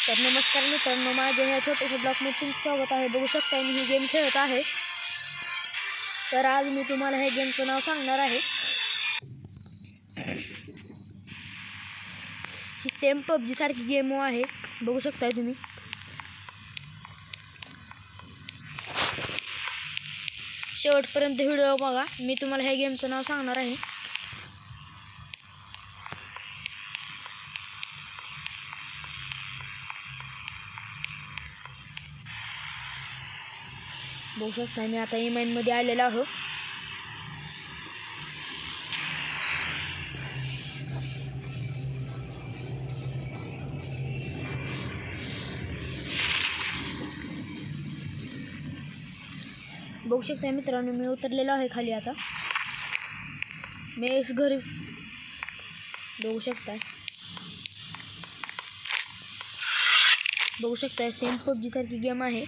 तर नमस्कार मित्रांनो, माझ्या ह्या छोट्याशा ब्लॉगमध्ये तुमचं स्वागत आहे. बघू शकता मी ही गेम खेळत आहे. तर आज मी तुम्हाला हे गेमचं नाव सांगणार आहे. ही सेम पबजी सारखी गेम आहे, बघू शकताय तुम्ही. शेवटपर्यंत व्हिडिओ बघा, मी तुम्हाला ह्या गेमचं नाव सांगणार आहे. बघू शकता मी आता मध्ये आलेलो आहो. बघू शकता मित्रांनो, मी उतरलेलो आहे खाली. आता मी घरी बघू शकताय सेम पबजी सारखी गेम आहे.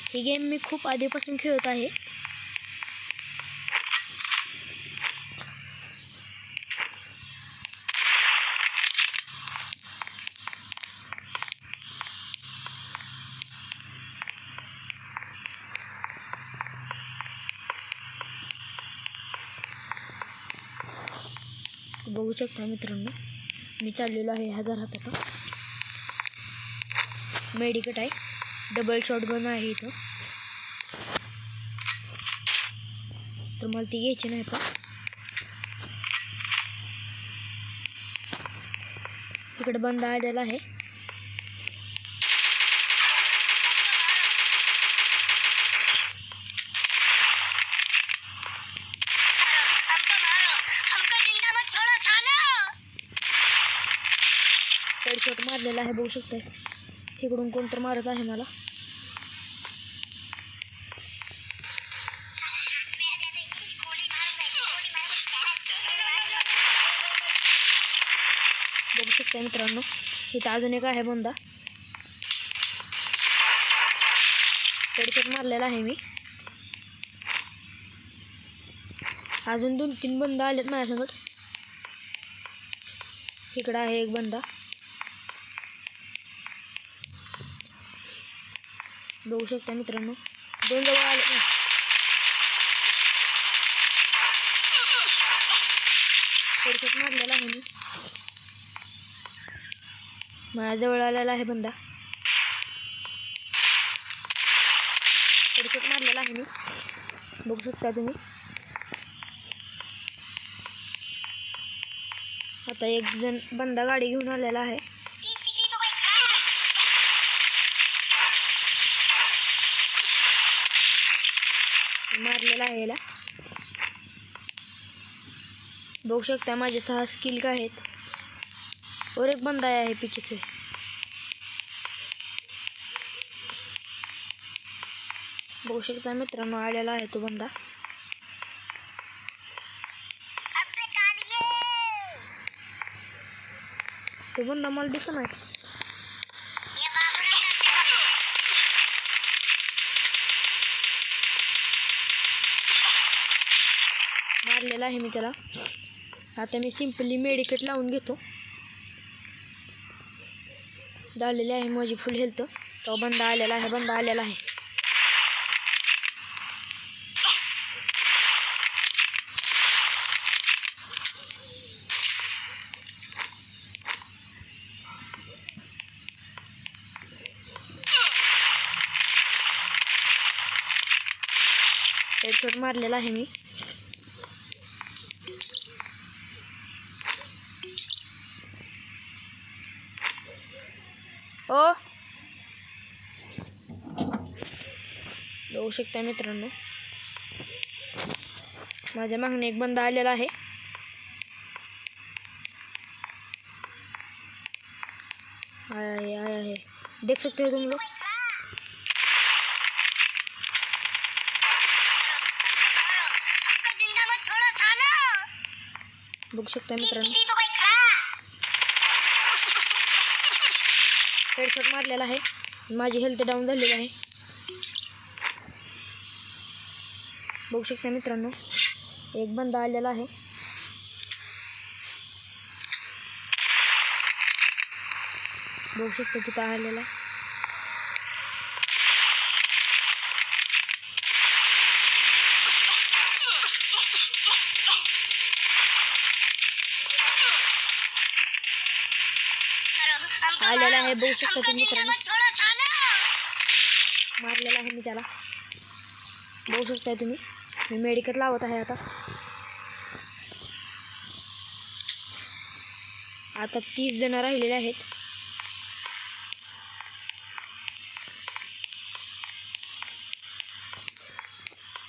ही गेम मी खूप आधीपासून खेळत आहे. बघू शकता मित्रांनो, मी चाललेलो आहे ह्या घरात. आता मेडिकेट आहे, डबल शॉटगन आहे इथं. तर मला ती घ्यायची नाही. पण इकडे बंद आलेला आहे. हेडशॉट मारलेला आहे, बघू शकताय. इकडून कोणतर मारत आहे मला. बघू शकता मित्रांनो, इथं अजून एक आहे बंदा. हेडशॉट मारलेला आहे मी. अजून 2-3 बंद आलेत माझ्यासंगट. इकडं आहे एक बंदा. बघू शकता मित्रांनो, 2 जवळ आले ना. हेडशॉट मारलेला आहे मी. माझ्याजवळ आलेला आहे बंदा. हेडशॉट मारलेला आहे मी, बघू शकता तुम्ही. आता एक जण बंदा गाडी घेऊन आलेला आहे. मारलेला आहे याला. बघू शकता माझे 6 स्किल काय आहेत. और एक बंदा आया है पीछे से. बघू शकता मित्रांनो, आलेला आहे तो बंदा. तो बंदा मला दिसत नाही. मारलेला आहे मी त्याला. आता मी सिंपली मेडिकेट लावून घेतो. झालेली आहे माझी फुल हेल्थ. तो बंदा आलेला आहे. हेडशॉट मारलेला आहे मी. ओ बघू शकता मित्रांनो, माझ्या मागणे एक बंदा आलेला आहे. आया है, देख सकते हो तुम लोग. बघू शकता मित्रांनो, हेडशॉट मारलेला आहे. माझी हेल्थ डाऊन झालेली आहे. बघू शकता मित्रांनो, एक बंदा आलेला आहे. बघू शकता तिथं आलेला आहे. आलेला आहे, बघू शकता तुम्ही मित्रांनो. मारलेला आहे मी त्याला, बघू शकताय तुम्ही. मी मेडिकल लावत आहे आता 30 जण राहिलेले आहेत.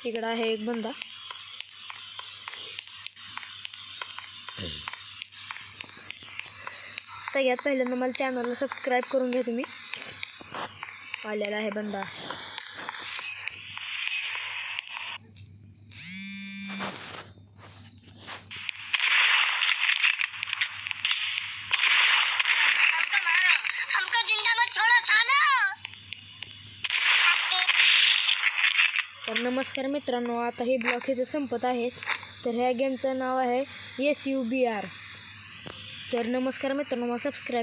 इकडं आहे एक बंदा. सगळ्यात पहिल्यांदा मला चॅनलला सबस्क्राईब करून घ्या तुम्ही. आलेला आहे बंदा. तर नमस्कार मित्रांनो, आता हे ब्लॉक इथं संपत आहेत. तर ह्या गेमचं नाव आहे SUBR. तर नमस्कार मित्रांनो, मला सबस्क्राईब